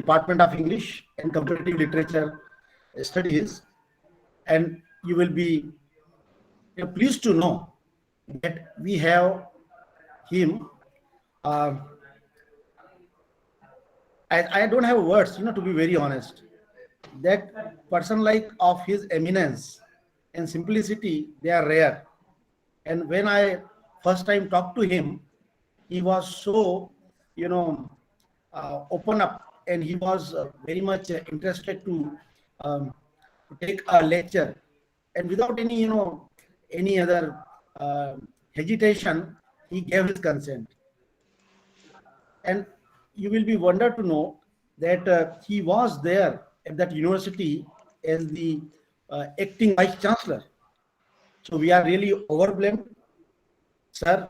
Department of English and Comparative Literature Studies, and you will be pleased to know that we have him. Uh, I don't have words, to be very honest. That person like of his eminence and simplicity, they are rare. And when I first time talked to him, he was so, you know, open up, and he was very much interested um, to take a lecture, and without any, any other hesitation, he gave his consent. And you will be wondered to know that he was there at that university as the acting vice chancellor. So we are really overwhelmed, sir,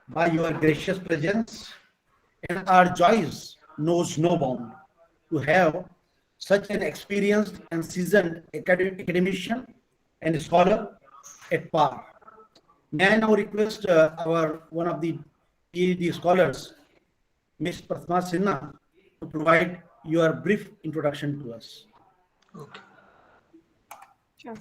by your gracious presence, and our joys knows no bound to have such an experienced and seasoned academician and scholar at par. May I now request our one of the PhD scholars, Ms. Prathma Sinha, to provide your brief introduction to us. Okay. Sure.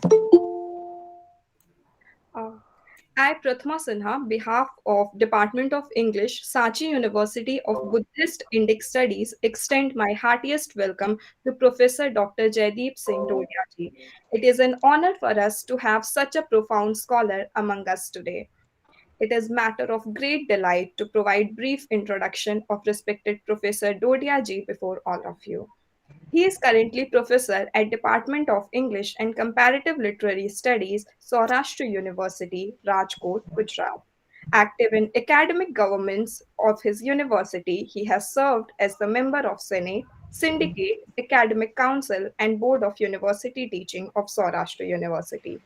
I, Prathma Sinha, behalf of Department of English, Sachi University of Buddhist-Indic Studies, extend my heartiest welcome to Professor Dr. Jaydeep Singh Dodiya ji. It is an honor for us to have such a profound scholar among us today. It is matter of great delight to provide brief introduction of respected Professor Dodiya ji before all of you. He is currently professor at Department of English and Comparative Literary Studies, Saurashtra University-Rajkot, Gujarat. Active in academic governments of his university, he has served as the member of Senate, Syndicate, Academic Council, and Board of University Teaching of Saurashtra University,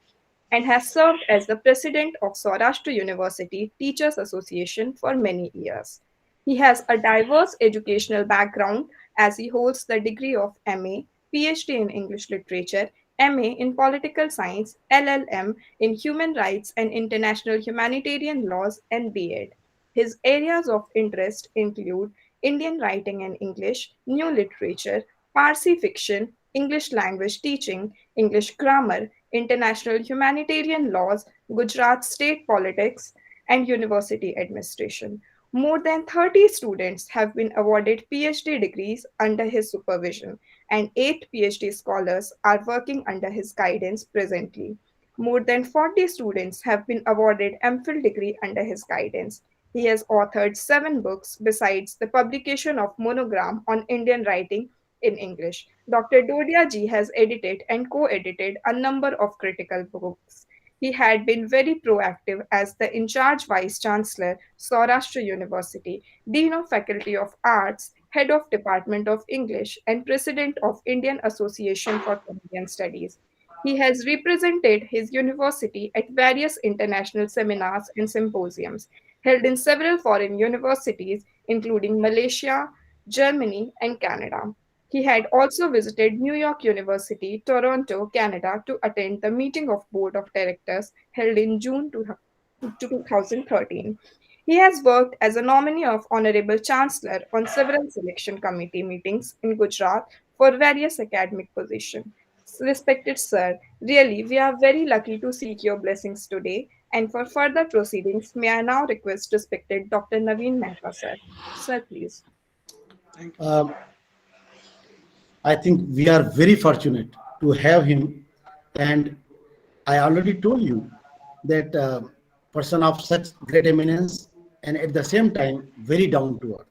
and has served as the president of Saurashtra University Teachers Association for many years. He has a diverse educational background as he holds the degree of MA, PhD in English Literature, MA in Political Science, LLM in Human Rights and International Humanitarian Laws, and B.Ed. His areas of interest include Indian writing and English, new literature, Parsi fiction, English language teaching, English grammar, international humanitarian laws, Gujarat state politics, and university administration. More than 30 students have been awarded PhD degrees under his supervision, and 8 PhD scholars are working under his guidance presently. More than 40 students have been awarded MPhil degree under his guidance. He has authored 7 books besides the publication of monogram on Indian writing in English. Dr. Dodiya ji has edited and co-edited a number of critical books. He had been very proactive as the in-charge Vice Chancellor, Saurashtra University, Dean of Faculty of Arts, Head of Department of English, and President of Indian Association for Canadian Studies. He has represented his university at various international seminars and symposiums held in several foreign universities, including Malaysia, Germany, and Canada. He had also visited New York University, Toronto, Canada to attend the meeting of Board of Directors held in June 2013. He has worked as a nominee of Honorable Chancellor on several selection committee meetings in Gujarat for various academic positions. Respected sir, really, we are very lucky to seek your blessings today. And for further proceedings, may I now request respected Dr. Navin Mehta, sir. Sir, please. Thank you. I think we are very fortunate to have him, and I already told you that person of such great eminence and at the same time very down to earth.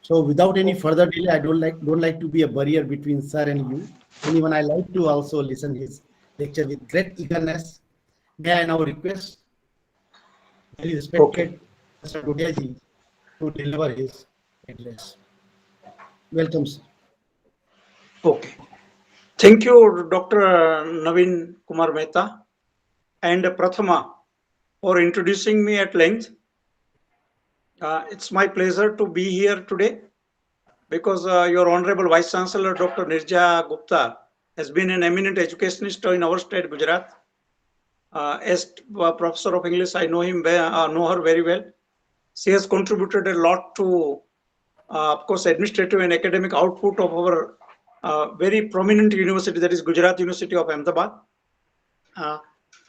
So without any further delay, I don't like to be a barrier between sir and you. And even I like to also listen his lecture with great eagerness. May I now request very respected Mr. Dodiya ji to deliver his address. Welcome, sir. Okay. Thank you, Dr. Navin Kumar Mehta and Prathama for introducing me at length. It's my pleasure to be here today because your Honorable Vice Chancellor, Dr. Nirja Gupta, has been an eminent educationist in our state, Gujarat. As Professor of English, I know her very well. She has contributed a lot to of course, administrative and academic output of our very prominent university, that is Gujarat University of Ahmedabad.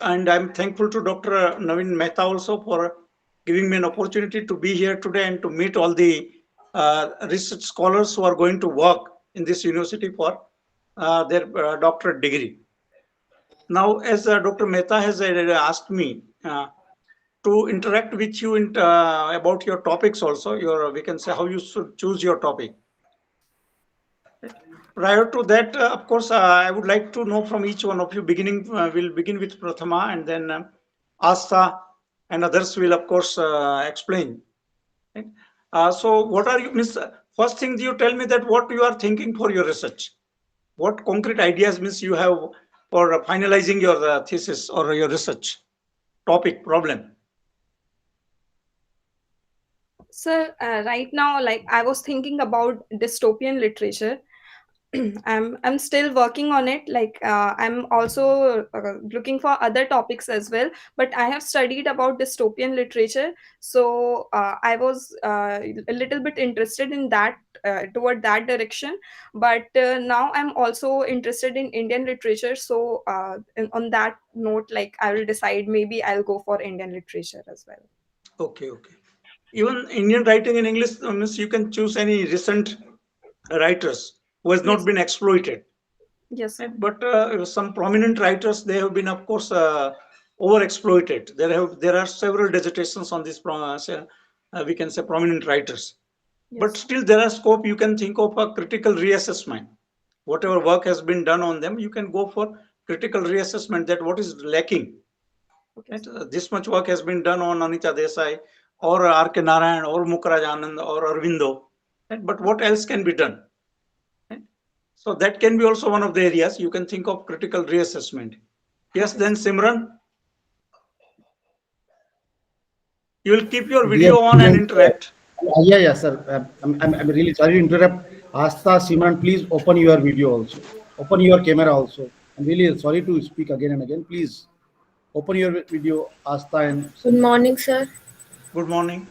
And I'm thankful to Dr. Navin Mehta also for giving me an opportunity to be here today and to meet all the research scholars who are going to work in this university for their doctorate degree. Now, as Dr. Mehta has asked me to interact with you about your topics also, we can say how you should choose your topic. Prior to that, of course, I would like to know from each one of you, we'll begin with Prathama and then Asta and others will, of course, explain. Right? So what are you, Miss, first thing you tell me that what you are thinking for your research? What concrete ideas, Miss, you have for finalizing your thesis or your research topic, problem? Sir, right now, like I was thinking about dystopian literature. I'm still working on it. Like I'm also looking for other topics as well. But I have studied about dystopian literature, so I was a little bit interested in that toward that direction. But now I'm also interested in Indian literature. So on that note, like I will decide maybe I'll go for Indian literature as well. Okay, okay. Even Indian writing in English, means you can choose any recent writers who has not Yes. been exploited. Yes. Right? But some prominent writers, they have been, of course, overexploited. There are several dissertations on this. We can say prominent writers. But Yes. still, there are scope. You can think of a critical reassessment. Whatever work has been done on them, you can go for critical reassessment. That what is lacking. Okay. Right? This much work has been done on Anita Desai, or R.K. Narayan, or Mukraj Anand, or Aurobindo. Right? But what else can be done? Right? So that can be also one of the areas you can think of critical reassessment. Yes, then Simran, you will keep your Dear video on and students, interact. yeah, sir. I'm really sorry to interrupt. Asta, Simran, please open your video also. Open your camera also. I'm really sorry to speak again and again. Please open your video, Asta and Good Simran. morning, sir. Good morning.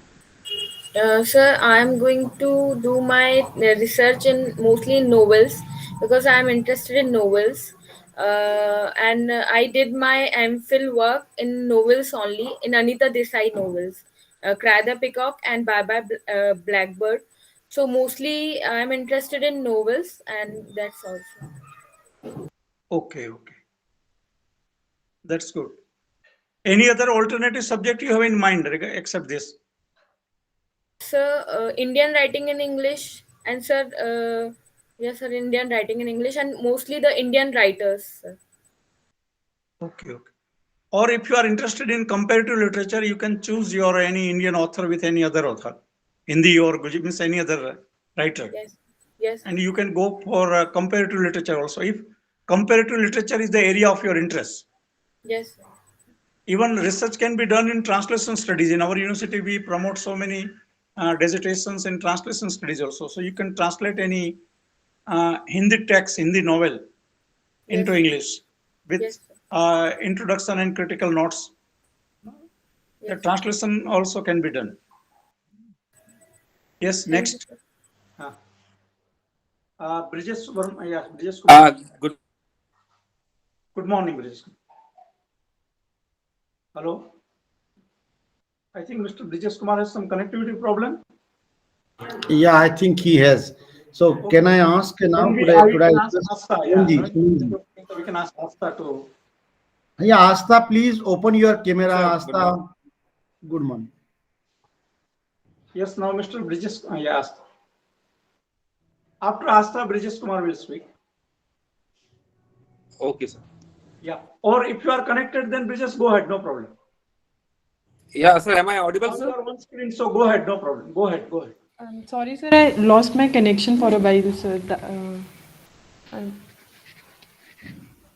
Sir, I am going to do my research in mostly in novels because I am interested in novels. And I did my MPhil work in novels only, in Anita Desai novels, Cry the Peacock and Bye Bye Blackbird. So mostly I am interested in novels, and that's all. Okay, okay. That's good. Any other alternative subject you have in mind except this? Sir, Indian writing in English, and sir, yes, sir, Indian writing in English, and mostly the Indian writers, sir. Okay, okay. Or if you are interested in comparative literature, you can choose your any Indian author with any other author, Hindi or Gujarati, means any other writer. Yes, yes, And you can go for comparative literature also. If comparative literature is the area of your interest. yes, sir. Even research can be done in translation studies. In our university, we promote so many dissertations in translation studies also. So you can translate any Hindi text, Hindi novel into Yes, English with yes, sir. introduction and critical notes. The Yes, translation also can be done. Yes, thank you, next. sir. Brijesh Verma, yeah, Brijesh Kumar. Good morning, Brijesh. Hello. I think Mr. Brijesh Kumar has some connectivity problem. Yeah, I think he has. So can I ask now? Then we Could I can ask request Asta, Sumanji, yeah. Sumanji? We can ask Asta to. Yeah, Asta, please open your camera. Sir, good Asta, morning. good morning. Yes, now Mr. Brijesh, yeah, Asta. After Asta, Brijesh Kumar will speak. Okay, sir. Yeah. Or if you are connected, then Brijesh, go ahead, no problem. Yeah, sir. Am I audible, Now you sir? are on screen, so go ahead, no problem. Go ahead, go ahead. I'm sorry, sir. I lost my connection for a while, sir. I'm-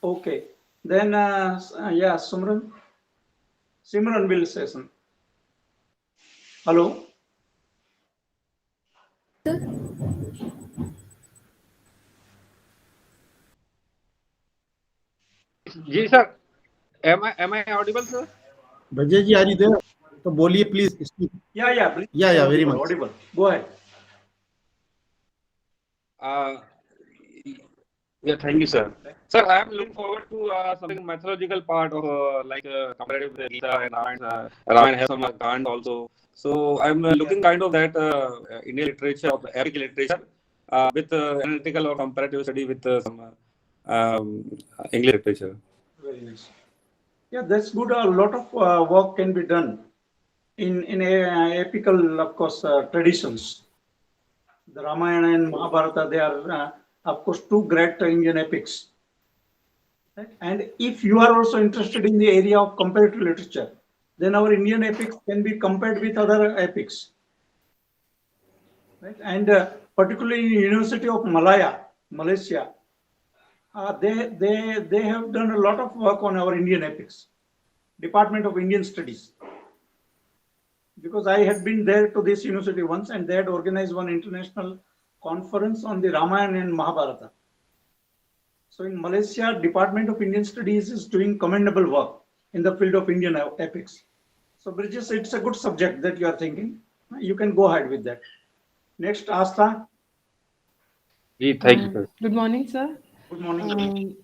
Okay. Then, yeah, Simran will say something. Hello. Ji sir. Am I audible, sir? Brajesh ji, are you there? तो बोलिए please. Speak. Yeah, Yeah, very audible, much. audible. Go ahead. Uh, yeah, thank you, sir. Sir, I am looking forward to something mythological part of comparative with the Gita and Ramayana. Ramayana has some Kand also. So I'm looking kind of that Indian literature, of the epic literature, with analytical or comparative study with some English literature. Very nice. Yeah, that's good. A lot of work can be done in epical, of course, traditions. The Ramayana and Mahabharata, they are, of course, two great Indian epics. Right? And if you are also interested in the area of comparative literature, then our Indian epics can be compared with other epics. Right? And particularly in University of Malaysia, they have done a lot of work on our Indian epics, Department of Indian Studies. Because I had been there to this university once, and they had organized one international conference on the Ramayana and Mahabharata. So in Malaysia, Department of Indian Studies is doing commendable work in the field of Indian epics. So Bridges, it's a good subject that you are thinking. You can go ahead with that. Next, Asta. Thank you, sir. Good morning, sir. Good morning.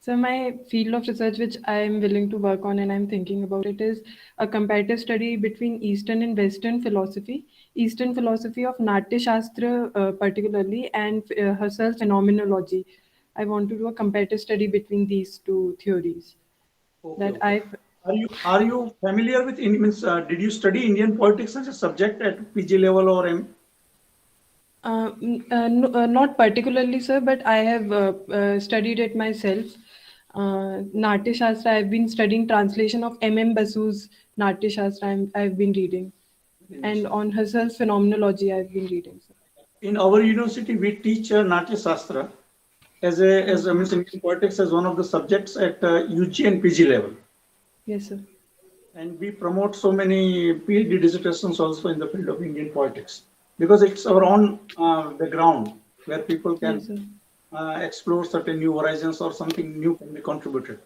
So my field of research, which I am willing to work on and I'm thinking about it, is a comparative study between Eastern and Western philosophy. Eastern philosophy of Natya Shastra, particularly, and herself phenomenology. I want to do a comparative study between these two theories. Okay, That okay. Are you familiar with did you study Indian politics as a subject at PG level or M? Not particularly, sir, but I have studied it myself. Natya Shastra, I've been studying translation of M. Basu's Natya Shastra, I've been reading. And on herself phenomenology, I've been reading, sir. In our university, we teach Natya Shastra as means Indian politics as one of the subjects at UG and PG level. Yes, sir. And we promote so many PhD dissertations also in the field of Indian politics, because it's our own background where people can Yes, sir. Explore certain new horizons or something new can be contributed.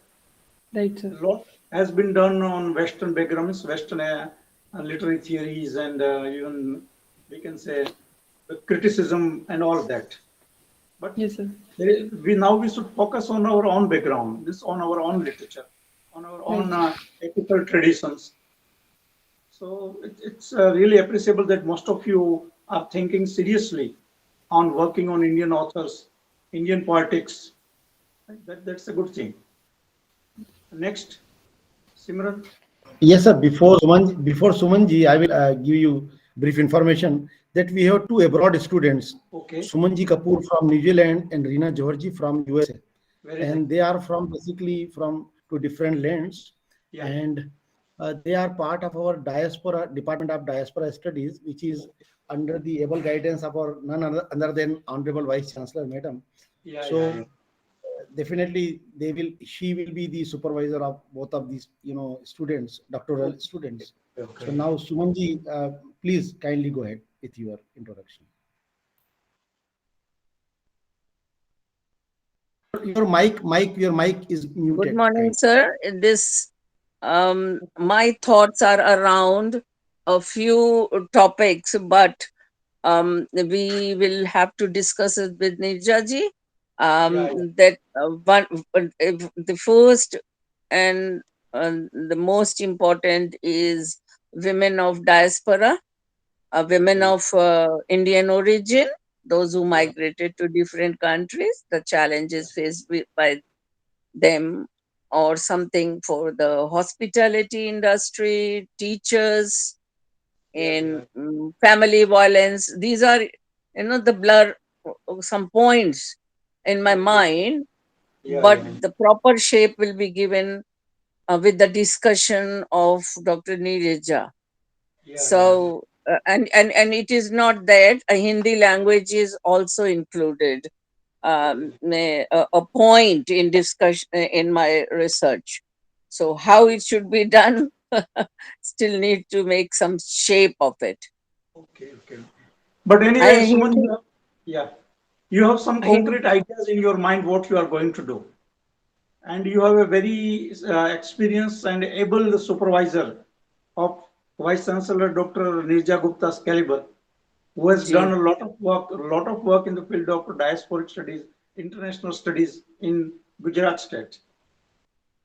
Right, sir. A lot has been done on Western backgrounds, Western literary theories, and even we can say the criticism and all of that. But Yes, sir. we should focus on our own background, on our own literature, on our own ethical traditions. So it's really appreciable that most of you are thinking seriously on working on Indian authors, Indian politics. That's a good thing. Next, Simran. Yes, sir. Before Sumanji, I will give you brief information that we have two abroad students. Okay. Sumanji Kapoor from New Zealand and Reena Georgi from USA. Very And nice. they are basically from two different lands. Yeah. And they are part of our Department of Diaspora Studies, which is under the able guidance of our none other than Honorable Vice Chancellor, Madam. So definitely she will be the supervisor of both of these students, doctoral students. Okay. So now Sumanji, please kindly go ahead with your introduction. Your mic is muted. Good morning, sir. My thoughts are around a few topics, but we will have to discuss it with Nirjaji. That the first and the most important is women of diaspora, women of Indian origin, those who migrated to different countries, the challenges faced by them, or something for the hospitality industry, teachers, in family violence. These are, the blur, some points in my mind, but the proper shape will be given with the discussion of Dr. Neeraja. So, and it is not that a Hindi language is also included. A point in discussion in my research. So how it should be done, still need to make some shape of it. Okay. But anyway, Suman, you have some concrete ideas in your mind what you are going to do, and you have a very experienced and able supervisor of Vice Chancellor Dr. Nirja Gupta's caliber. who has Ji. done a lot of work in the field of diasporic studies, international studies in Gujarat state.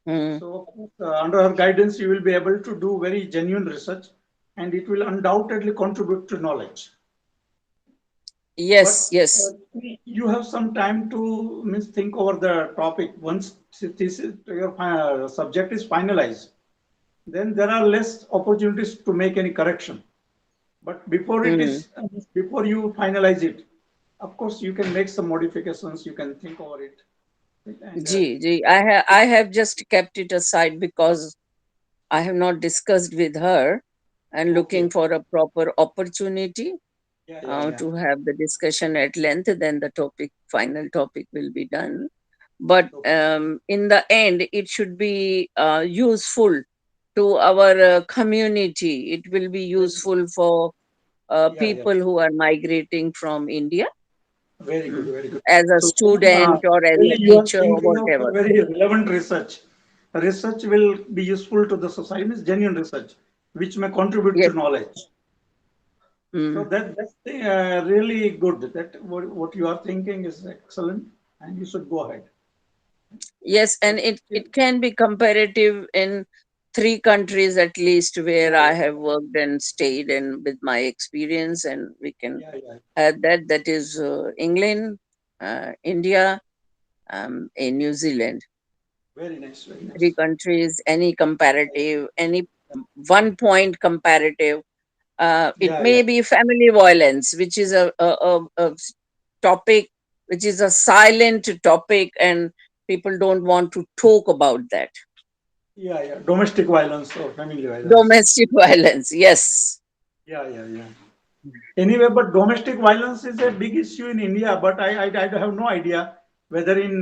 Hmm. So under her guidance, you will be able to do very genuine research, and it will undoubtedly contribute to knowledge. Yes, But yes. you have some time to think over the topic. Once your subject is finalized, then there are less opportunities to make any correction. But before it Hmm. is, before you finalize it, of course, you can make some modifications. You can think over it. And, Ji. I have just kept it aside because I have not discussed with her and looking okay. for a proper opportunity Yeah. to have the discussion at length. Then the final topic will be done. But Okay. in the end, it should be useful to our community. It will be useful for Yeah. people who are migrating from India Very good, very good. as a So, Suman, student or as really, a you are teacher or thinking of a whatever. very relevant research. Research will be useful to the society, means genuine research, which may contribute Yes. to knowledge. So Mm. that's really good. That what you are thinking is excellent, and you should go ahead. Yes, and it can be comparative in 3 countries at least where I have worked and stayed and with my experience, and we can Yeah. add that. That is England, India, in New Zealand. Very nice, very nice. 3 countries, any comparative, any 1 point comparative. It Yeah. may be family violence, which is a topic, which is a silent topic, and people don't want to talk about that. Yeah. Domestic violence or family violence. Domestic violence, yes. Yeah. Anyway, but domestic violence is a big issue in India, but I have no idea whether in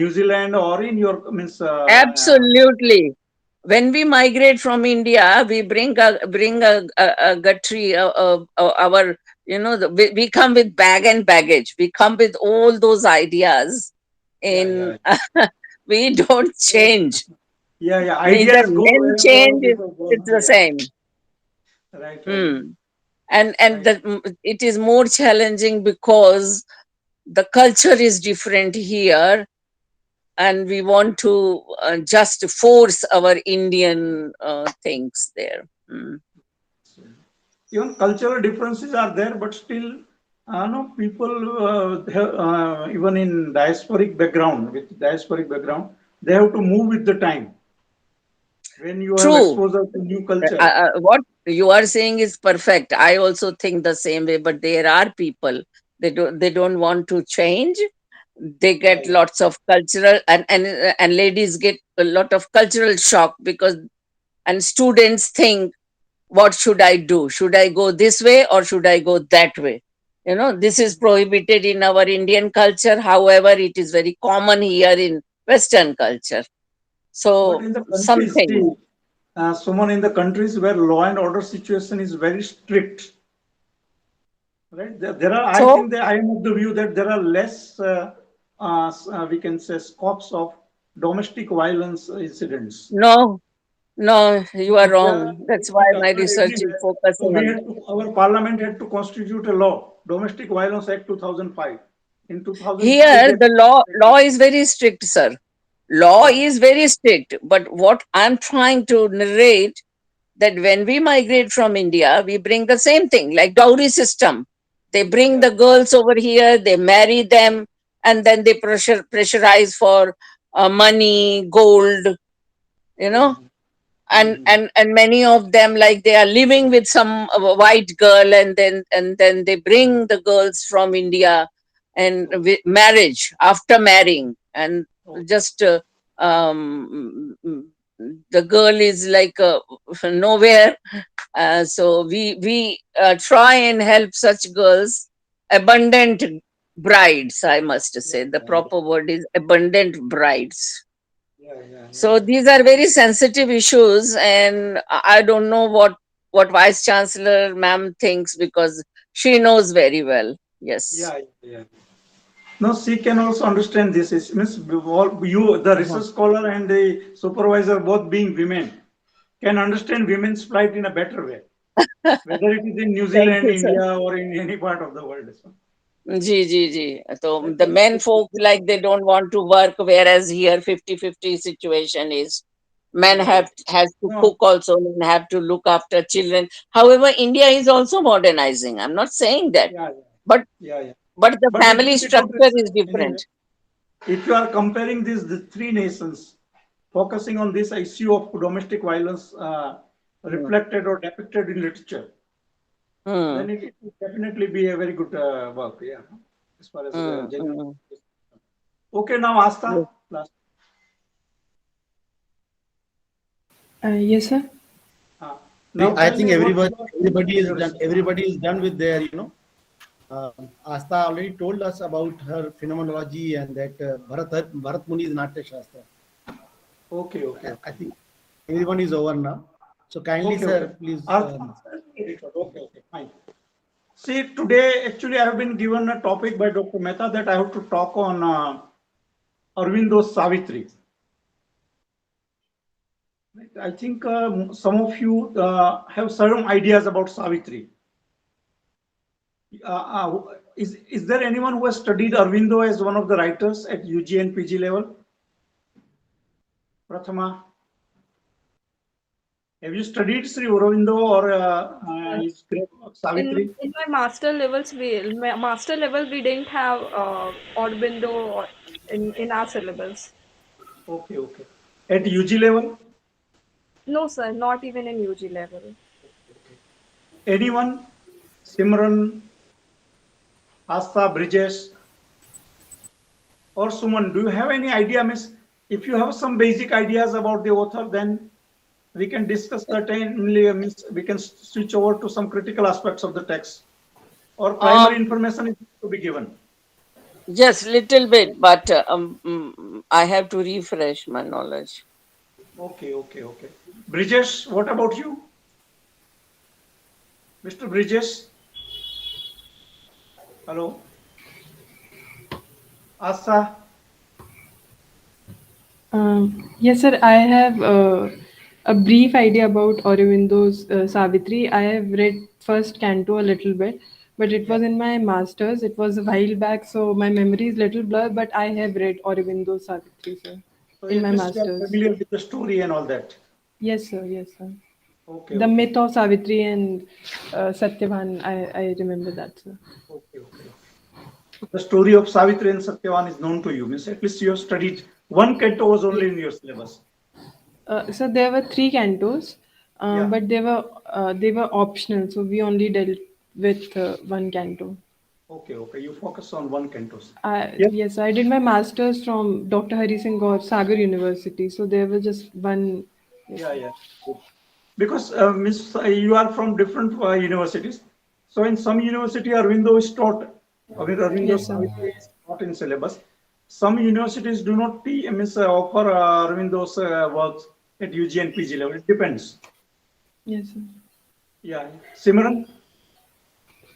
New Zealand or in your means. Absolutely. When we migrate from India, we bring a guttery, our, we come with bag and baggage. We come with all those ideas. Yeah. We don't change. Yeah. Neither Ideas go men wherever other change. people go. It's the Yeah. same. Right. Hmm. And Right. it is more challenging because the culture is different here, and we want to just force our Indian things there. Hmm. Even cultural differences are there, but still, no people even in diasporic background, they have to move with the time. When you have True. exposure to new culture, What you are saying is perfect. I also think the same way, but there are people, they don't want to change. They get yeah. lots of cultural, and ladies get a lot of cultural shock because, and students think, what should I do? Should I go this way or should I go that way? This is prohibited in our Indian culture. However, it is very common here in Western culture. But So in the countries, something. see, someone in the countries where law and order situation is very strict, right? There are, I So think that I am of the view that there are less, we can say, scopes of domestic violence incidents. no, no, you are So there, wrong. That's why it my occurred research is everywhere. So focusing we on had that. to, our parliament had to constitute a law, Domestic Violence Act 2005. In 2005, Here, they, the law is very strict, sir. Law yeah, is very strict. But what I'm trying to narrate, that when we migrate from India, we bring the same thing, like dowry system. They bring yeah, the girls over here, they marry them, and then they pressurize for money, gold, you yeah. know, and many of them, like, they are living with some white girl, and then they bring the girls from India, and with marriage, after marrying, and Oh, just the girl is like nowhere. So we try and help such girls, abundant brides, I must yeah, say. The yeah, proper word is abundant brides. So yeah. these are very sensitive issues, and I don't know what Vice Chancellor ma'am thinks, because she knows very well. Yes. Yeah. No, she can also understand this. It means you, the Uh-huh. research scholar and the supervisor, both being women, can understand women's plight in a better way. whether it is in New Thank Zealand, you, sir. India, or in any part of the world. So, Ji. So the men folk, like, they don't want to work, whereas here 50-50 situation is. Men okay. has to No, cook also, men have to look after children. However, India is also modernizing. I'm not saying that, yeah, but yeah. the But it family will be good structure is anyway. different. If you are comparing the three nations, focusing on this issue of domestic violence Hmm. reflected or depicted in literature, Hmm. then it will definitely be a very good work. Yeah, as far as gender. Hmm. Okay, now Asta. Yes. Last. Yes, sir. Now I tell think me what everybody your is done. research. Everybody is done with their, Asta already told us about her phenomenology and that Bharat Muni's Natya Shastra. Okay. I think everyone is over now. So kindly, Okay. sir, please. Okay, fine. See, today actually I have been given a topic by Dr. Mehta that I have to talk on Aurobindo's Savitri. I think some of you have certain ideas about Savitri. Is there anyone who has studied Aurobindo as one of the writers at UG and PG level? Prathama, have you studied Sri Aurobindo or his great work, Savitri? In my master level we didn't have Aurobindo in our syllabus. Okay. At UG level, No, sir, not even in UG level. anyone? Simran, Asta, Bridges, or Suman, do you have any idea, Miss? If you have some basic ideas about the author, then we can discuss certainly, Miss. We can switch over to some critical aspects of the text, or primary information is to be given. Just little bit, but I have to refresh my knowledge. Okay. Bridges, what about you, Mr. Bridges? Hello, Asa. Yes, sir. I have a brief idea about Aurobindo's Savitri. I have read first canto a little bit, but it Yeah. was in my master's. It was a while back, so my memory is little blur. But I have read Aurobindo's Savitri, sir, So in at my least you are master's. familiar with the story and all that. Yes, sir. Yes, sir. The Okay. myth of Savitri and Satyavan. I remember that, sir. Okay. The story of Savitri and Satyavan is known to you. Means at least you have studied one canto was only in your syllabus. So there were three cantos, Yeah. but they were optional. So we only dealt with one canto. Okay. You focus on one cantos. Yes. Yes, I did my master's from Dr. Hari Singh Gaur, Sagar University. So there was just one. Yes, sir. Yeah. Because Miss, you are from different universities. So in some university, Aurobindo is taught. Aurobindo Yes, sir. Savitri is taught in syllabus. Some universities do not offer Aurobindo's works at UG and PG level. It depends. Yes, sir. Yeah. Simran,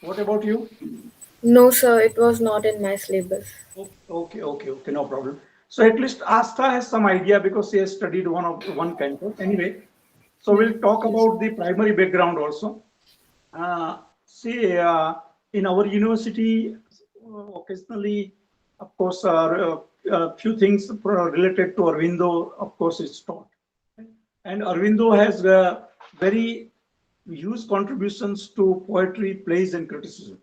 what about you? No, sir, it was not in my syllabus. Okay, no problem. So at least Asta has some idea because she has studied one canto. Anyway, so Yeah. we'll talk Yes. about the primary background also. See, in our university, occasionally, of course, a few things related to Aurobindo, of course, is taught. And Aurobindo has very huge contributions to poetry, plays, and criticism.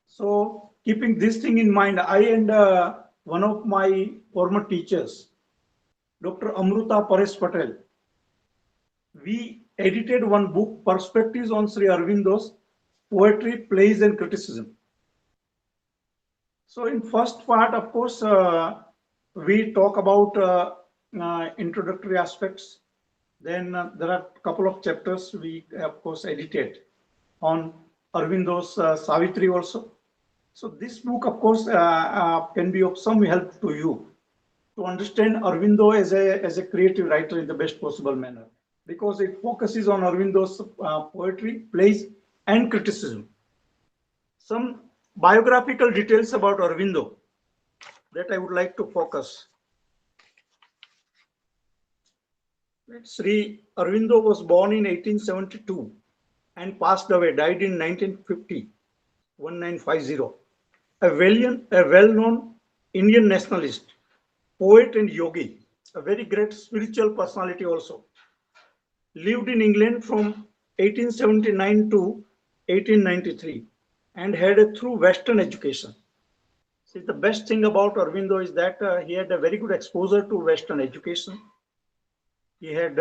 So, keeping this thing in mind, I and one of my former teachers, Dr. Amruta Paresh Patel, we edited one book, Perspectives on Sri Aurobindo's Poetry, Plays, and Criticism. So, in first part, of course, we talk about introductory aspects. Then there are a couple of chapters we, of course, edited on Aurobindo's Savitri also. So this book, of course, can be of some help to you to understand Aurobindo as a creative writer in the best possible manner, because it focuses on Aurobindo's poetry, plays, and criticism. Some biographical details about Aurobindo that I would like to focus. Sri Aurobindo was born in 1872 and passed away, died in 1950, 1950. A well-known Indian nationalist, poet and yogi, a very great spiritual personality also. Lived in England from 1879 to 1893 and had a through Western education. See, the best thing about Aurobindo is that he had a very good exposure to Western education. He had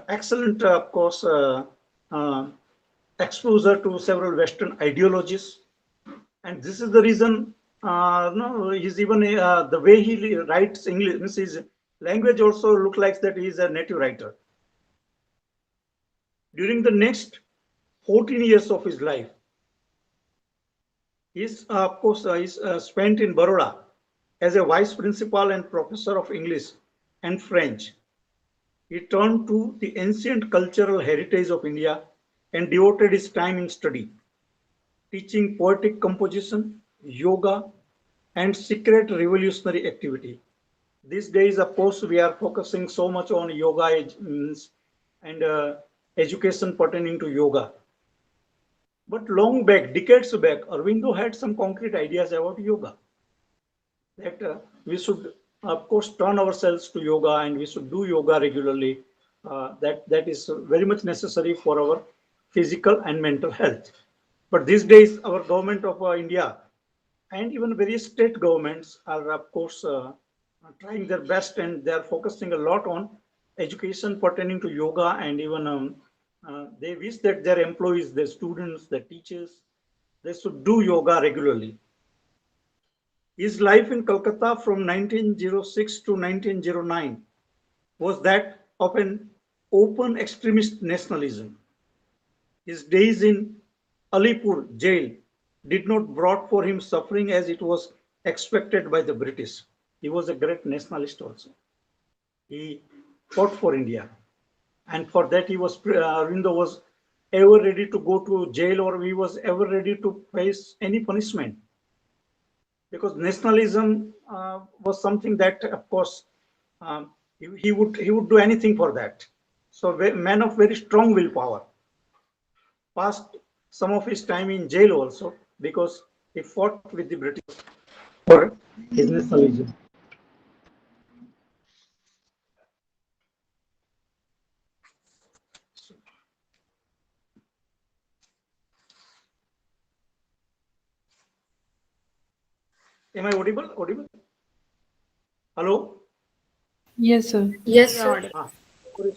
excellent, of course, uh, exposure to several Western ideologies. And this is the reason, no, he's even, the way he writes English, means his language also looks like that he is a native writer. During the next 14 years of his life, he's, of course, he's spent in Baroda as a vice principal and professor of English and French. He turned to the ancient cultural heritage of India and devoted his time in study, teaching poetic composition, yoga, and secret revolutionary activity. These days, of course, we are focusing so much on yoga and education pertaining to yoga. But long back, decades back, Aurobindo had some concrete ideas about yoga. That we should, of course, turn ourselves to yoga and we should do yoga regularly. That is very much necessary for our physical and mental health. But these days, our government of India and even various state governments are, of course, trying their best, and they are focusing a lot on education pertaining to yoga, and even they wish that their employees, their students, their teachers, they should do yoga regularly. His life in Calcutta from 1906 to 1909 was that of an open extremist nationalism. His days in Alipur jail did not brought for him suffering as it was expected by the British. He was a great nationalist also. He fought for India, and for that he was, Aurobindo was ever ready to go to jail, or he was ever ready to face any punishment, because nationalism was something that, of course, he would do anything for that. So, man of very strong willpower. Passed some of his time in jail also because he fought with the British for his nationalism. Am I audible? Audible? Hello? Yes, sir. Yes, Yeah, sir. audible.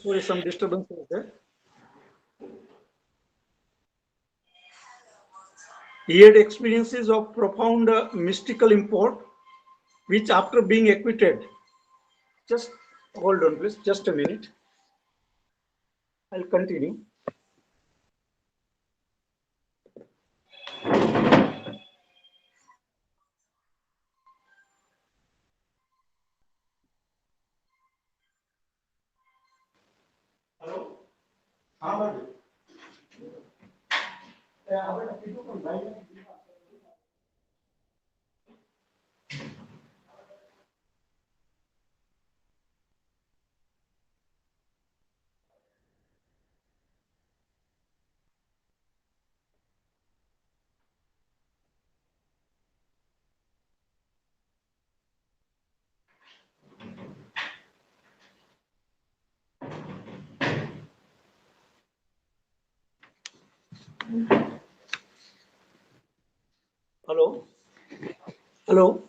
Sorry, some disturbance was there. He had experiences of profound mystical import, which after being acquitted, just hold on please, just a minute. I'll continue. Hello? Hello? Hello?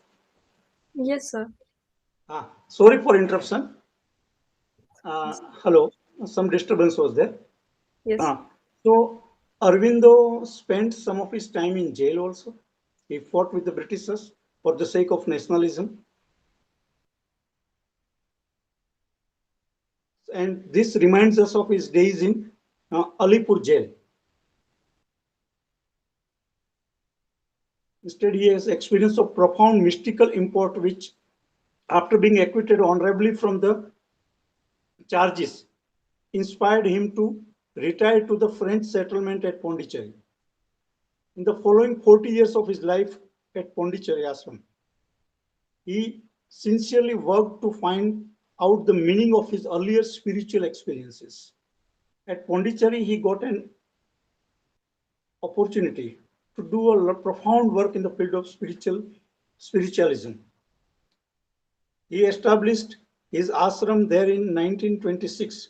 Yes, sir. Sorry for interruption. Hello, some disturbance was there. Yes. So Aurobindo spent some of his time in jail also. He fought with the Britishers for the sake of nationalism. And this reminds us of his days in Alipur jail. Instead, he has experience of profound mystical import, which, after being acquitted honorably from the charges, inspired him to retire to the French settlement at Pondicherry. In the following 40 years of his life at Pondicherry Ashram, he sincerely worked to find out the meaning of his earlier spiritual experiences. At Pondicherry, he got an opportunity to do a profound work in the field of spiritualism. He established his ashram there in 1926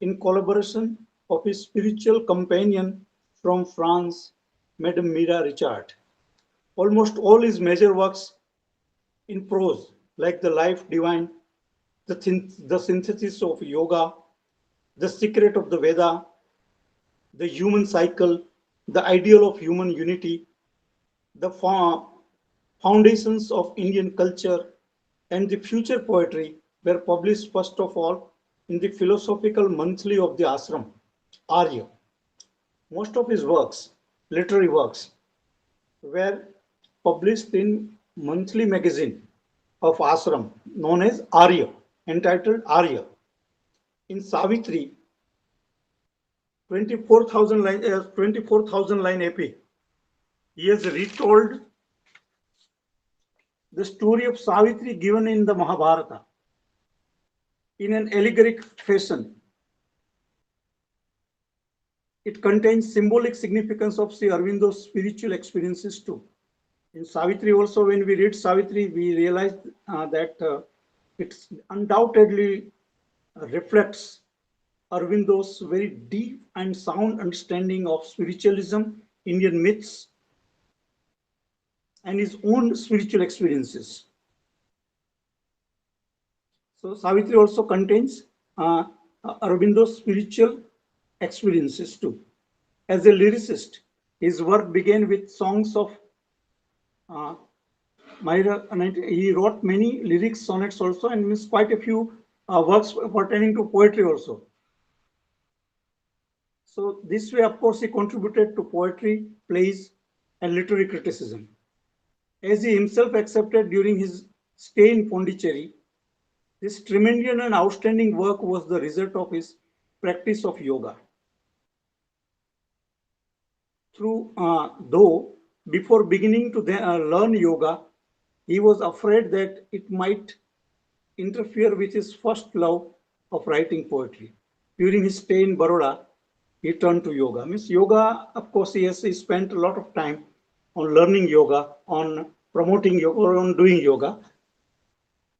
in collaboration of his spiritual companion from France, Madame Mira Richard. Almost all his major works in prose, like The Life Divine, the Synthesis of Yoga, The Secret of the Veda, The Human Cycle, The Ideal of Human Unity, The Foundations of Indian Culture, and the Future Poetry were published first of all in the Philosophical Monthly of the Ashram, Arya. Most of his works, literary works, were published in monthly magazine of Ashram known as Arya, entitled Arya. In Savitri, 24,000 line AP, he has retold the story of Savitri given in the Mahabharata in an allegoric fashion. It contains symbolic significance of Sri Aurobindo's spiritual experiences too. In Savitri also, when we read Savitri, we realize that it undoubtedly reflects Aurobindo's very deep and sound understanding of spiritualism, Indian myths, and his own spiritual experiences. So Savitri also contains Aurobindo's spiritual experiences too. As a lyricist, his work began with songs of he wrote many lyrics, sonnets also, and means quite a few works pertaining to poetry also. So this way, of course, he contributed to poetry, plays, and literary criticism. As he himself accepted during his stay in Pondicherry, this tremendous and outstanding work was the result of his practice of yoga. Though before beginning to learn yoga, he was afraid that it might interfere with his first love of writing poetry. During his stay in Baroda, he turned to yoga. Means yoga, of course, he spent a lot of time on learning yoga, on promoting yoga, or on doing yoga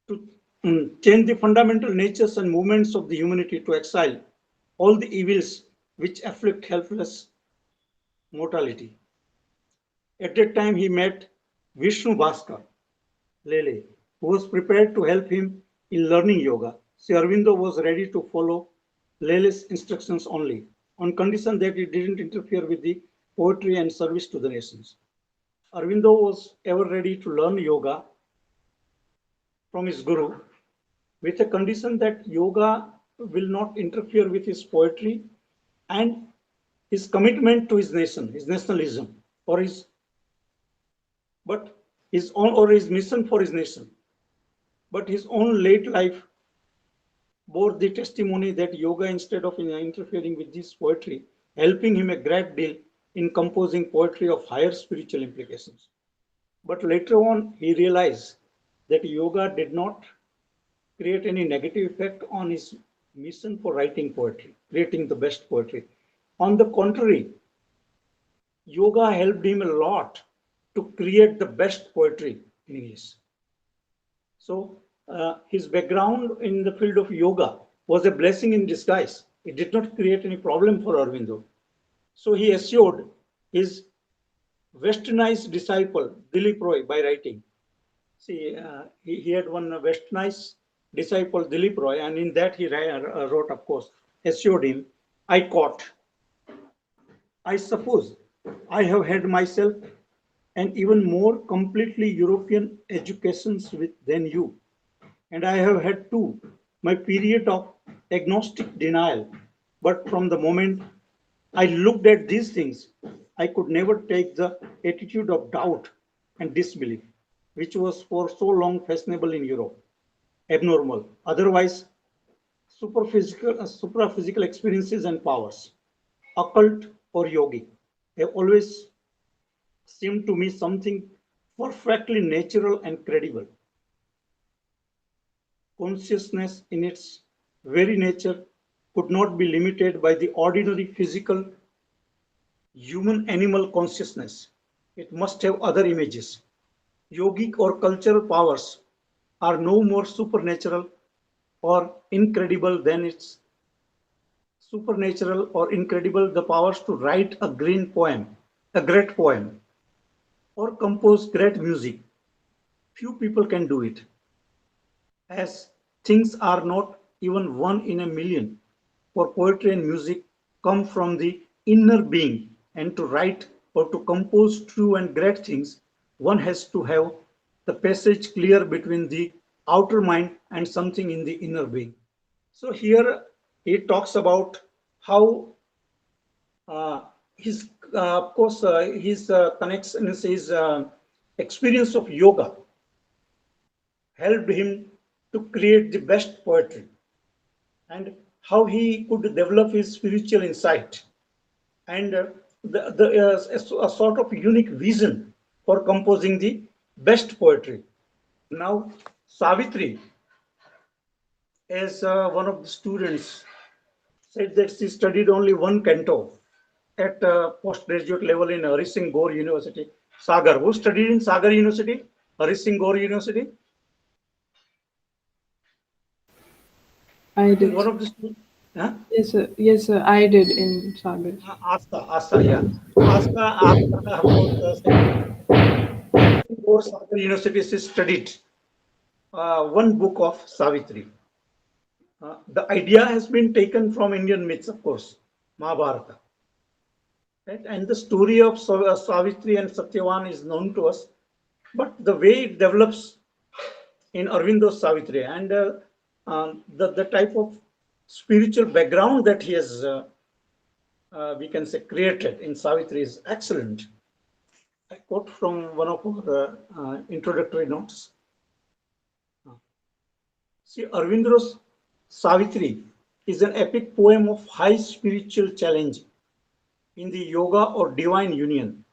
to change the fundamental natures and movements of the humanity, to exile all the evils which afflict helpless mortality. At that time, he met Vishnu Bhaskar Lele, who was prepared to help him in learning yoga. Sri Aurobindo was ready to follow Lele's instructions only, on condition that it didn't interfere with the poetry and service to the nations. Aurobindo was ever ready to learn yoga from his guru, with a condition that yoga will not interfere with his poetry and his commitment to his nation, his nationalism, or his mission for his nation. But his own late life bore the testimony that yoga, instead of interfering with this poetry, helping him a great deal in composing poetry of higher spiritual implications. But later on, he realized that yoga did not create any negative effect on his mission for writing poetry, creating the best poetry. On the contrary, yoga helped him a lot to create the best poetry in English. So his background in the field of yoga was a blessing in disguise. It did not create any problem for Aurobindo. So he assured his westernized disciple, Dilip Roy, by writing. See, he had one westernized disciple, Dilip Roy, and in that he wrote, of course, assured him, I quote, I suppose I have had myself an even more completely European educations than you. And I have had too my period of agnostic denial. But from the moment I looked at these things, I could never take the attitude of doubt and disbelief, which was for so long fashionable in Europe, abnormal, otherwise supraphysical experiences and powers, occult or yogic, have always seemed to me something perfectly natural and credible. Consciousness in its very nature could not be limited by the ordinary physical human-animal consciousness. It must have other images. Yogic or cultural powers are no more supernatural or incredible than its supernatural or incredible the powers to write a great poem, or compose great music. Few people can do it, as things are not even one in a million. For poetry and music come from the inner being, and to write or to compose true and great things, one has to have the passage clear between the outer mind and something in the inner being. So here he talks about how his, of course, his connection, his experience of yoga helped him to create the best poetry, and how he could develop his spiritual insight and a sort of unique vision for composing the best poetry. Now, Savitri, as one of the students, said that she studied only one canto at postgraduate level in Hari Singh Gaur University, Sagar. Who studied in Sagar University? Hari Singh Gaur University? I did. One of the students? Huh? Yes, sir. I did in Sagar. Asta, yeah. Asta, of course, Gaur Sagar University, she studied one book of Savitri. The idea has been taken from Indian myths, of course, Mahabharata. Right? And the story of Savitri and Satyavan is known to us, but the way it develops in Aurobindo's Savitri and the type of spiritual background that he has, we can say, created in Savitri is excellent. I quote from one of our introductory notes. See, Aurobindo's Savitri is an epic poem of high spiritual challenge in the yoga or divine union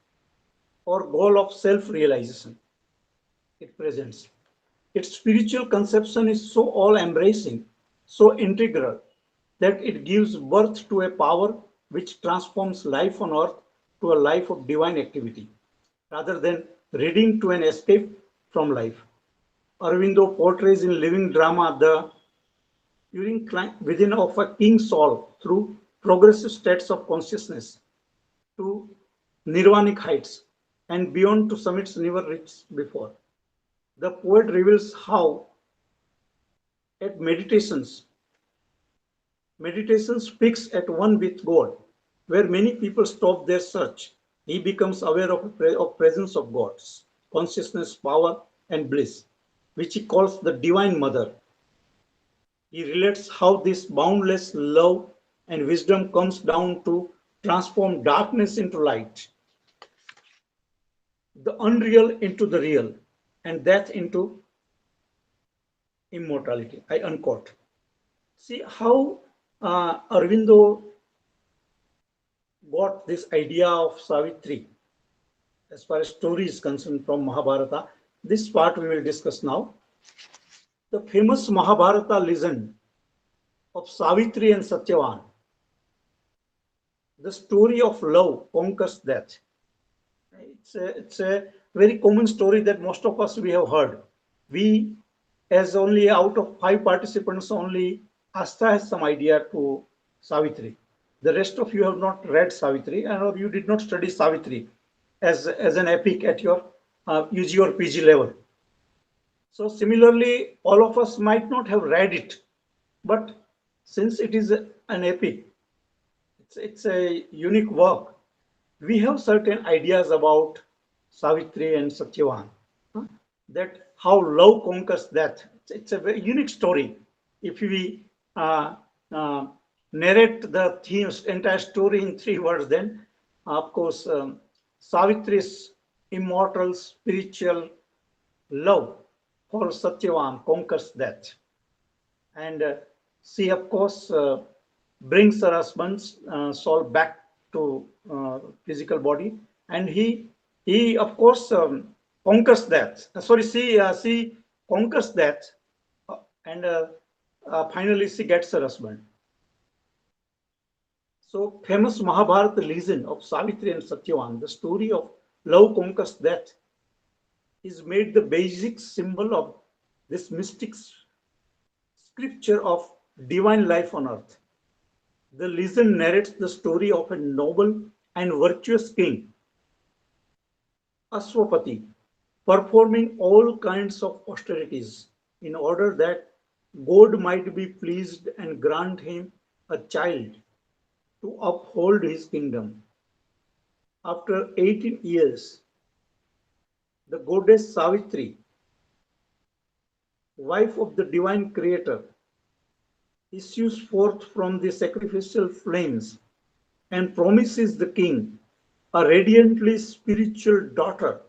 or goal of self-realization it presents. Its spiritual conception is so all-embracing, so integral, that it gives birth to a power which transforms life on earth to a life of divine activity, rather than reading to an escape from life. Aurobindo portrays in living drama the within of a king's soul through progressive states of consciousness to nirvanic heights and beyond to summits never reached before. The poet reveals how at meditation speaks at one with God, where many people stop their search. He becomes aware of presence of God's consciousness, power, and bliss, which he calls the Divine Mother. He relates how this boundless love and wisdom comes down to transform darkness into light, the unreal into the real, and death into immortality. I unquote. See how Aurobindo got this idea of Savitri as far as story is concerned from Mahabharata. This part we will discuss now. The famous Mahabharata legend of Savitri and Satyavan, the story of love conquers death. It's a very common story that most of us we have heard. We, as only out of 5 participants, only Asta has some idea to Savitri. The rest of you have not read Savitri, or you did not study Savitri as an epic at your UG or PG level. So similarly, all of us might not have read it, but since it is an epic, it's a unique work, we have certain ideas about Savitri and Satyavan, that how love conquers death. It's a very unique story. If we narrate the themes, entire story in 3 words, then of course Savitri's immortal spiritual love for Satyavan conquers death, and she of course brings her husband's soul back to physical body, and he of course conquers death. She conquers death, and finally she gets her husband. So famous Mahabharata legend of Savitri and Satyavan, the story of love conquers death, is made the basic symbol of this mystic scripture of divine life on earth. The legend narrates the story of a noble and virtuous king, Aswapati, performing all kinds of austerities in order that God might be pleased and grant him a child to uphold his kingdom. After 18 years, the goddess Savitri, wife of the divine creator, issues forth from the sacrificial flames and promises the king a radiantly spiritual daughter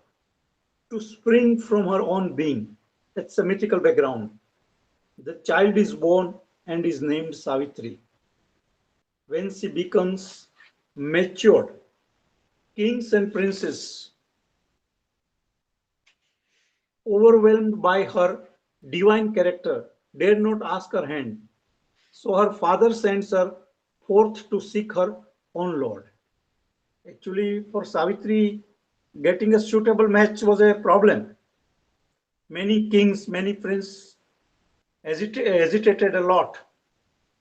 to spring from her own being. That's a mythical background. The child is born and is named Savitri. When she becomes matured, kings and princes, overwhelmed by her divine character, dare not ask her hand. So her father sends her forth to seek her own lord. Actually, for Savitri, getting a suitable match was a problem. Many kings, many princes hesitated a lot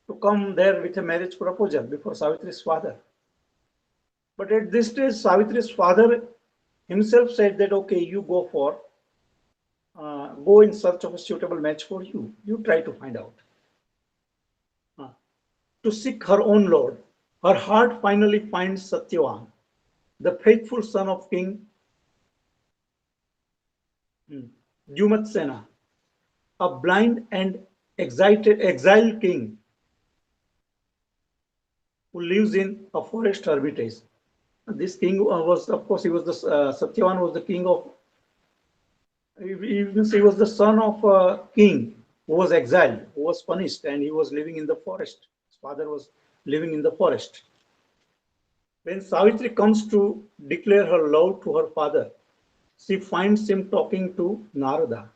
to come there with a marriage proposal before Savitri's father. But at this stage, Savitri's father himself said that, okay, you go in search of a suitable match for you. You try to find out. To seek her own lord, her heart finally finds Satyavan, the faithful son of King Dyumatsena, a blind and exiled king who lives in a forest hermitage. This king was, of course, he was the Satyavan was the king of. He was the son of a king who was exiled, who was punished, and he was living in the forest. His father was living in the forest. When Savitri comes to declare her love to her father, she finds him talking to Narada.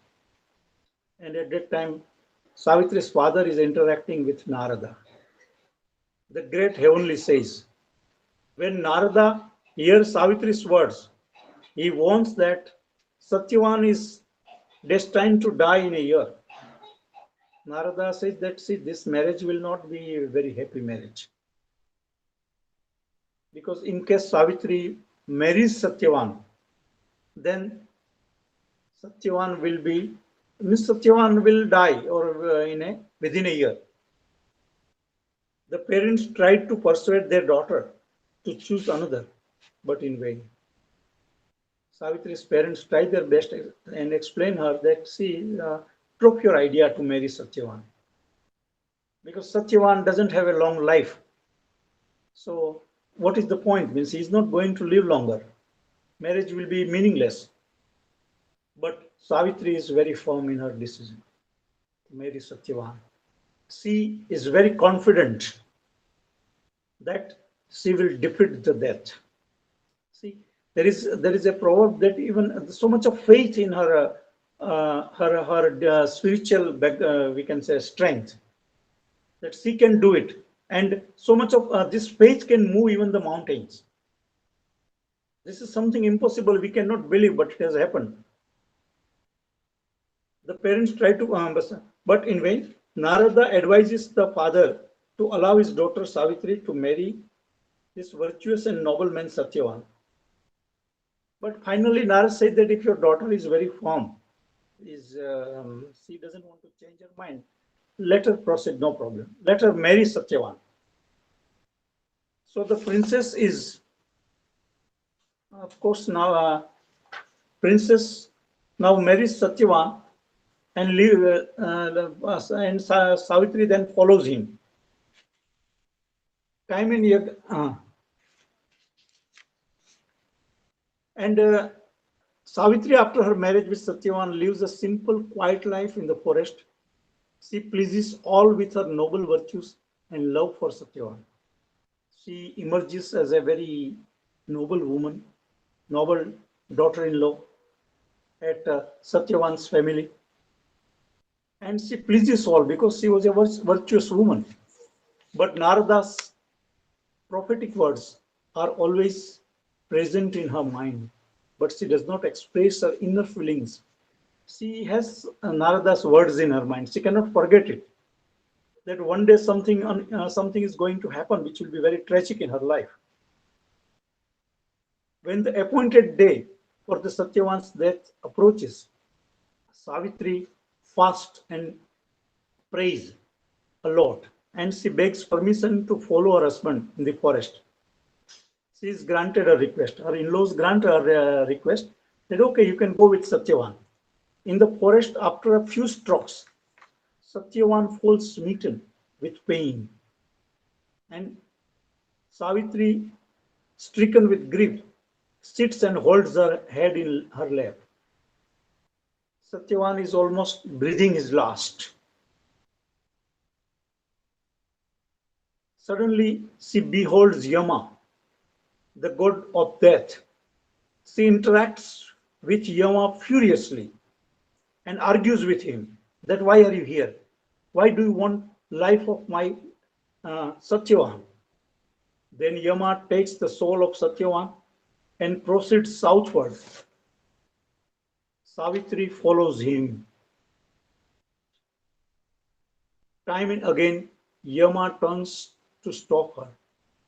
And at that time, Savitri's father is interacting with Narada. The great heavenly says, when Narada hears Savitri's words, he warns that Satyavan is destined to die in a year. Narada says that, see, this marriage will not be a very happy marriage. Because in case Savitri marries Satyavan, then Satyavan will die or within a year. The parents tried to persuade their daughter to choose another, but in vain. Savitri's parents tried their best and explained her that, see, drop your idea to marry Satyavan. Because Satyavan doesn't have a long life. So what is the point? Means he is not going to live longer. Marriage will be meaningless. But Savitri is very firm in her decision to marry Satyavan. She is very confident that she will defeat the death. See, there is a proverb that even so much of faith in her spiritual we can say strength that she can do it, and so much of this faith can move even the mountains. This is something impossible. We cannot believe, but it has happened. The parents try to, but in vain. Narada advises the father to allow his daughter Savitri to marry this virtuous and noble man Satyavan. But finally, Narada said that if your daughter is very firm, she doesn't want to change her mind, let her proceed, no problem. Let her marry Satyavan. So the princess is, of course, now princess now marries Satyavan and Savitri then follows him. Time and year, and Savitri, after her marriage with Satyavan, lives a simple, quiet life in the forest. She pleases all with her noble virtues and love for Satyavan. She emerges as a very noble woman, noble daughter-in-law at Satyavan's family. And she pleases all because she was a virtuous woman. But Narada prophetic words are always present in her mind, but she does not express her inner feelings. She has Narada's words in her mind. She cannot forget it. That one day something is going to happen which will be very tragic in her life. When the appointed day for the Satyavan's death approaches, Savitri fasts and prays a lot, and she begs permission to follow her husband in the forest. She is granted a request. Her in-laws grant her a request that okay, you can go with Satyavan. In the forest, after a few strokes, Satyavan falls smitten with pain, and Savitri, stricken with grief, sits and holds her head in her lap. Satyavan is almost breathing his last. Suddenly, she beholds Yama, the god of death. She interacts with Yama furiously and argues with him that why are you here? Why do you want life of my Satyavan? Then Yama takes the soul of Satyavan and proceeds southward. Savitri follows him. Time and again, Yama turns to stop her,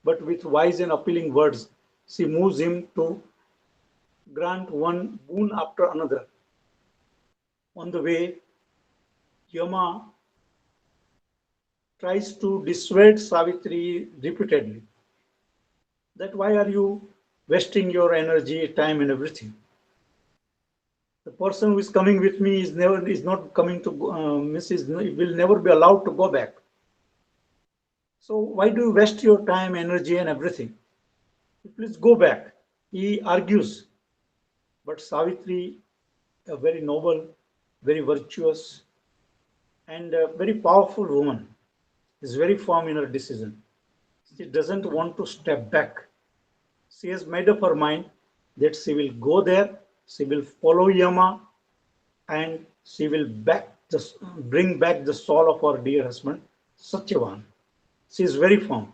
but with wise and appealing words, she moves him to grant one boon after another. On the way, Yama tries to dissuade Savitri repeatedly. That why are you wasting your energy, time, and everything? The person who is coming with me is not coming to will never be allowed to go back. So why do you waste your time, energy, and everything? Please go back. He argues, but Savitri, a very noble, very virtuous, and a very powerful woman, is very firm in her decision. She doesn't want to step back. She has made up her mind that she will go there, she will follow Yama, and she will bring back the soul of her dear husband, Satyavan. She is very firm.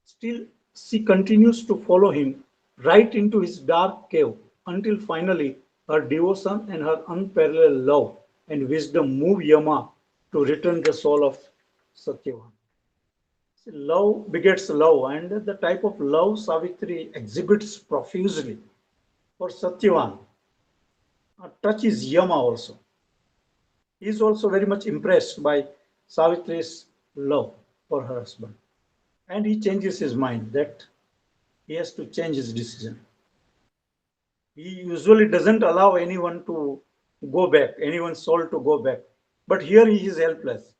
Still, she continues to follow him right into his dark cave until finally her devotion and her unparalleled love and wisdom move Yama to return the soul of Satyavan. See, love begets love, and the type of love Savitri exhibits profusely for Satyavan touches Yama also. He is also very much impressed by Savitri's love for her husband. And he changes his mind that he has to change his decision. He usually doesn't allow anyone to go back, anyone's soul to go back. But here he is helpless.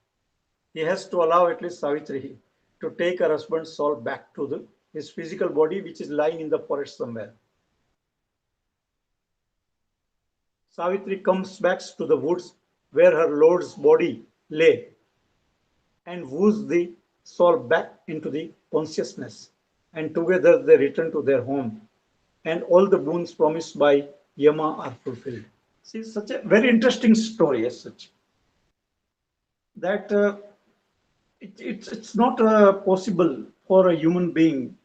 He has to allow at least Savitri to take her husband's soul back to his physical body, which is lying in the forest somewhere. Savitri comes back to the woods where her lord's body lay and woos the soul back into the consciousness, and together they return to their home, and all the boons promised by Yama are fulfilled. See, such a very interesting story as such, that it's not possible for a human being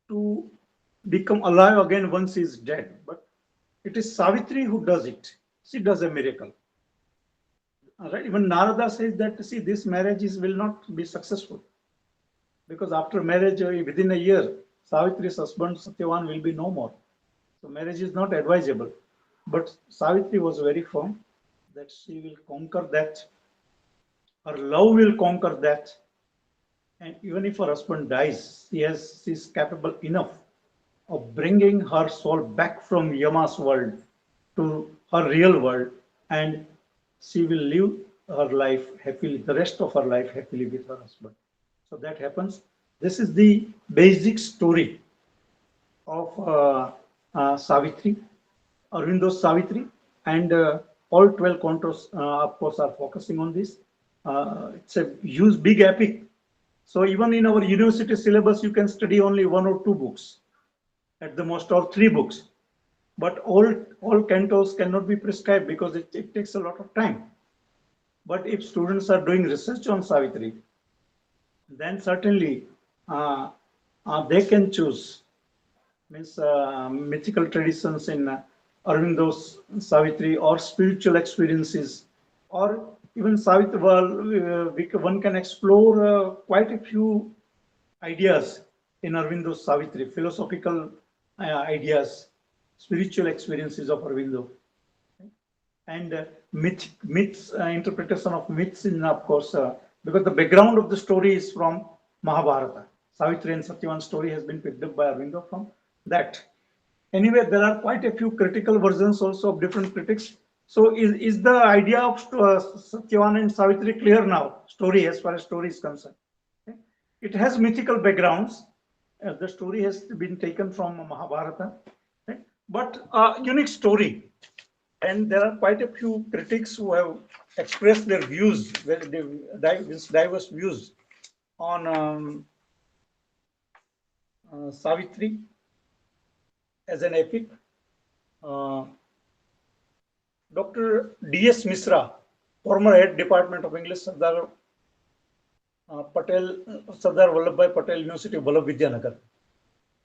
to become alive again once he is dead, but it is Savitri who does it. She does a miracle. Right? Even Narada says that, see, this marriage will not be successful because after marriage, within a year, Savitri's husband Satyavan will be no more. So marriage is not advisable. But Savitri was very firm that she will conquer that. Her love will conquer that. And even if her husband dies, she is capable enough of bringing her soul back from Yama's world to her real world, and she will live her life happily, the rest of her life happily with her husband. So that happens. This is the basic story of Savitri, Aurobindo's Savitri, and all 12 contours, of course, are focusing on this. It's a huge, big epic. So even in our university syllabus, you can study only 1 or 2 books at the most, or 3 books. But all cantos cannot be prescribed because it takes a lot of time. But if students are doing research on Savitri, then certainly they can choose means mythical traditions in Aurobindo's Savitri or spiritual experiences, or even Savitri. Well, one can explore quite a few ideas in Aurobindo's Savitri, philosophical ideas, spiritual experiences of Aurobindo, and myths, interpretation of myths in, of course, because the background of the story is from Mahabharata. Savitri and Satyavan's story has been picked up by Aurobindo from that. Anyway, there are quite a few critical versions also of different critics. So is the idea of Satyavan and Savitri clear now? Story, as far as story is concerned. Okay. It has mythical backgrounds. The story has been taken from Mahabharata, okay, but unique story. And there are quite a few critics who have expressed their views, diverse views on Savitri as an epic. Dr. D.S. Misra, former head Department of English, Sardar Vallabhbhai Patel University of Vallabh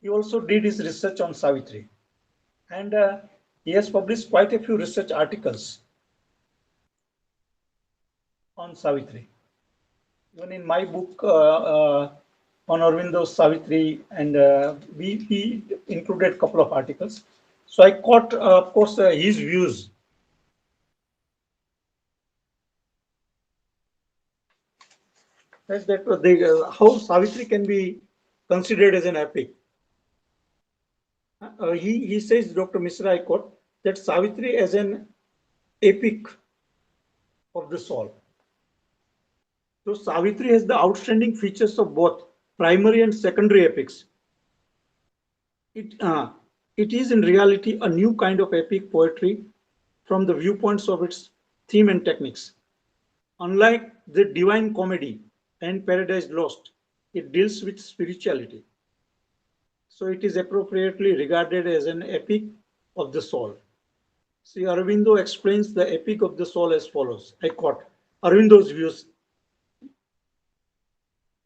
he also did his research on Savitri, and he has published quite a few research articles on Savitri. Even in my book on Aurobindo's Savitri, and we included a couple of articles. So I caught, of course, his views. That how Savitri can be considered as an epic. He says, Dr. Misra, I quote, that Savitri as an epic of the soul. So Savitri has the outstanding features of both primary and secondary epics. It is in reality a new kind of epic poetry from the viewpoints of its theme and techniques. Unlike the Divine Comedy and Paradise Lost, it deals with spirituality. So it is appropriately regarded as an epic of the soul. See, Aurobindo explains the epic of the soul as follows. I quote Aurobindo's views.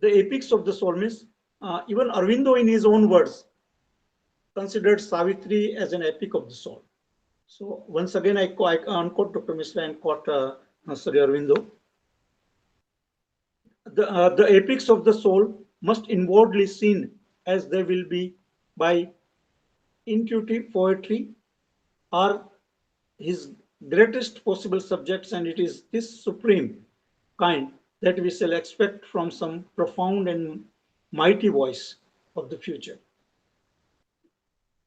The epics of the soul means even Aurobindo, in his own words, considered Savitri as an epic of the soul. So once again, I unquote Dr. Misra and quote Aurobindo. The epics of the soul must inwardly seen as they will be by intuitive poetry are his greatest possible subjects, and it is this supreme kind that we shall expect from some profound and mighty voice of the future.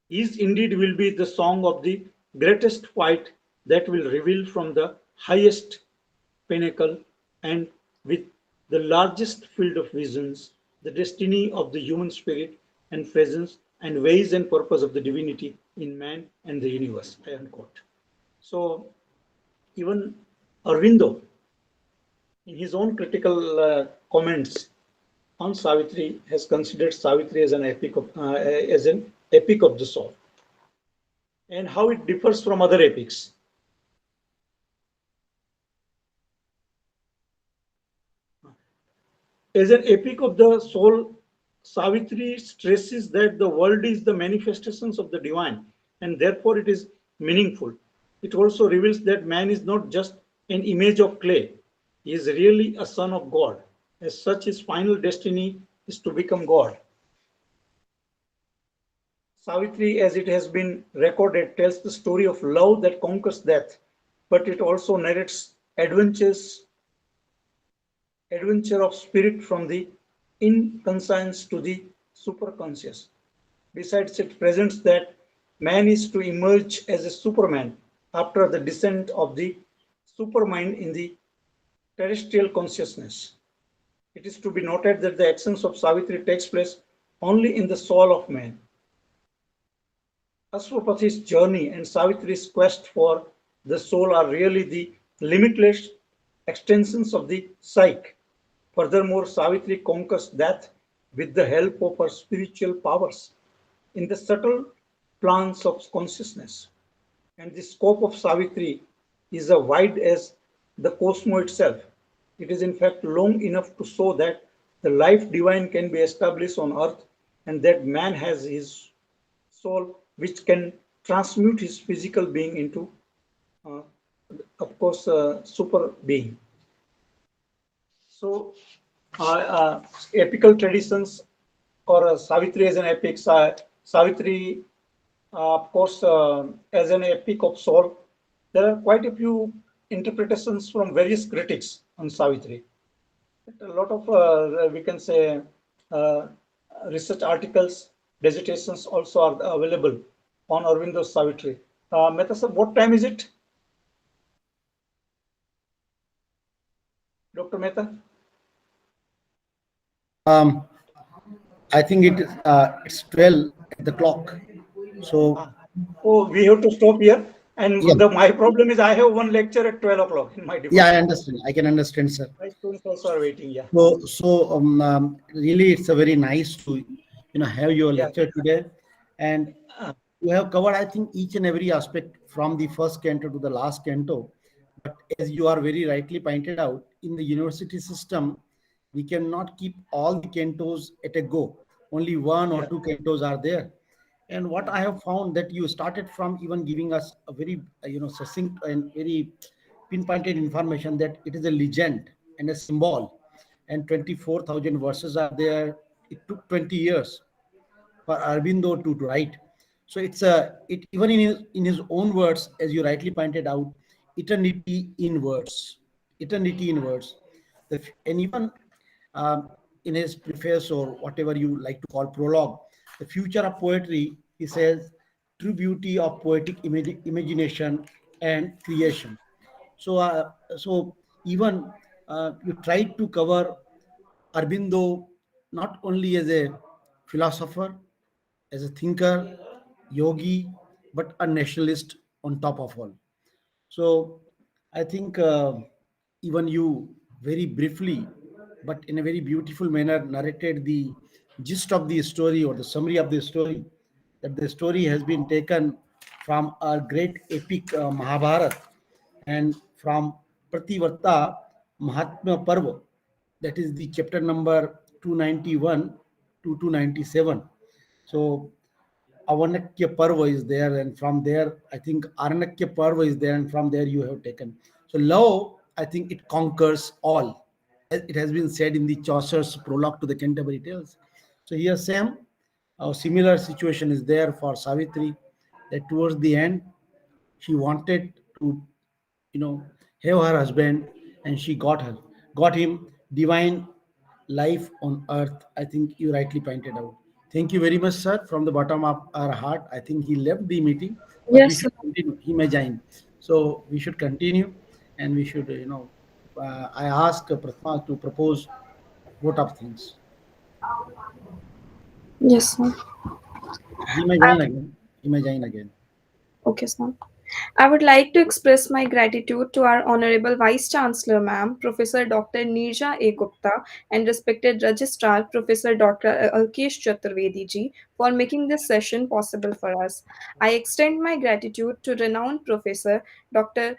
His indeed will be the song of the greatest fight that will reveal from the highest pinnacle and with the largest field of visions the destiny of the human spirit and presence and ways and purpose of the divinity in man and the universe. I unquote. So even Aurobindo, in his own critical comments on Savitri, has considered Savitri as an epic of the soul, and how it differs from other epics. As an epic of the soul, Savitri stresses that the world is the manifestations of the divine, and therefore it is meaningful. It also reveals that man is not just an image of clay. He is really a son of God. As such, his final destiny is to become God. Savitri, as it has been recorded, tells the story of love that conquers death, but it also narrates adventure of spirit from the inconscious to the superconscious. Besides, it presents that man is to emerge as a superman after the descent of the supermind in the terrestrial consciousness. It is to be noted that the essence of Savitri takes place only in the soul of man. Ashwapathi's journey and Savitri's quest for the soul are really the limitless extensions of the psyche. Furthermore, Savitri conquers death with the help of her spiritual powers in the subtle plans of consciousness. And the scope of Savitri is as wide as the cosmos itself. It is in fact long enough to show that the life divine can be established on earth and that man has his soul which can transmute his physical being into, of course, super being. So, epical traditions or Savitri as an epic, Savitri, of course, as an epic of soul, there are quite a few interpretations from various critics on Savitri. A lot of, we can say, research articles, dissertations also are available on Aurobindo Savitri. Mehta sir, what time is it? Dr. Mehta? I think it's 12 at the clock. So Oh, we have to stop here. And yeah, my problem is I have one lecture at 12 o'clock in my department. yeah, I understand. I can understand, sir. My students also are waiting. Yeah. So really, it's a very nice to have your Yeah. lecture today, and you have covered, I think, each and every aspect from the first canto to the last canto. But as you are very rightly pointed out, in the university system, we cannot keep all the cantos at a go. Only one or two cantos are there. And what I have found that you started from even giving us a very succinct and very pinpointed information that it is a legend and a symbol, and 24,000 verses are there. It took 20 years for Aurobindo to write. So it even in his own words, as you rightly pointed out, eternity in words, eternity in words. And even in his preface or whatever you like to call prologue, the future of poetry, he says, true beauty of poetic imagination and creation. So even you tried to cover Aurobindo not only as a philosopher, as a thinker, yogi, but a nationalist on top of all. So I think even you very briefly, but in a very beautiful manner, narrated the gist of the story or the summary of the story. That the story has been taken from a great epic Mahabharata and from Prativarta Mahatma Parva. That is the chapter number 291 to 297. So Avanakya Parva is there, and from there, I think Aranakya Parva is there, and from there you have taken. So love, I think it conquers all. It has been said in the Chaucer's prologue to the Canterbury Tales. So here, same, a similar situation is there for Savitri, that towards the end, she wanted to, have her husband, and she got him divine life on earth. I think you rightly pointed out. Thank you very much, sir, from the bottom of our heart. I think he left the meeting, but we Yes, sir. should continue. He may join. So we should continue, and we should, I ask Prathma to propose vote of things. Yes, sir. He may join again. He may join again. Okay, sir. I would like to express my gratitude to our Honorable Vice Chancellor, Ma'am, Professor Dr. Neerja A. Gupta, and respected Registrar, Professor Dr. Alkesh Chaturvedi ji, for making this session possible for us. I extend my gratitude to renowned Professor Dr.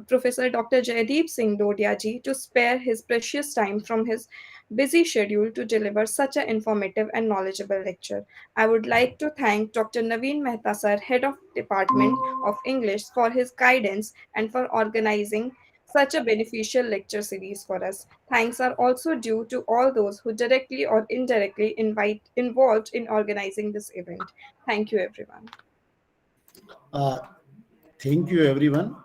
Jaydeep Singh Dodiya ji to spare his precious time from his busy schedule to deliver such an informative and knowledgeable lecture. I would like to thank Dr. Navin Mehta sir, Head of Department of English, for his guidance and for organizing such a beneficial lecture series for us. Thanks are also due to all those who directly or indirectly involved in organizing this event. Thank you, everyone. Uh, Thank you, everyone.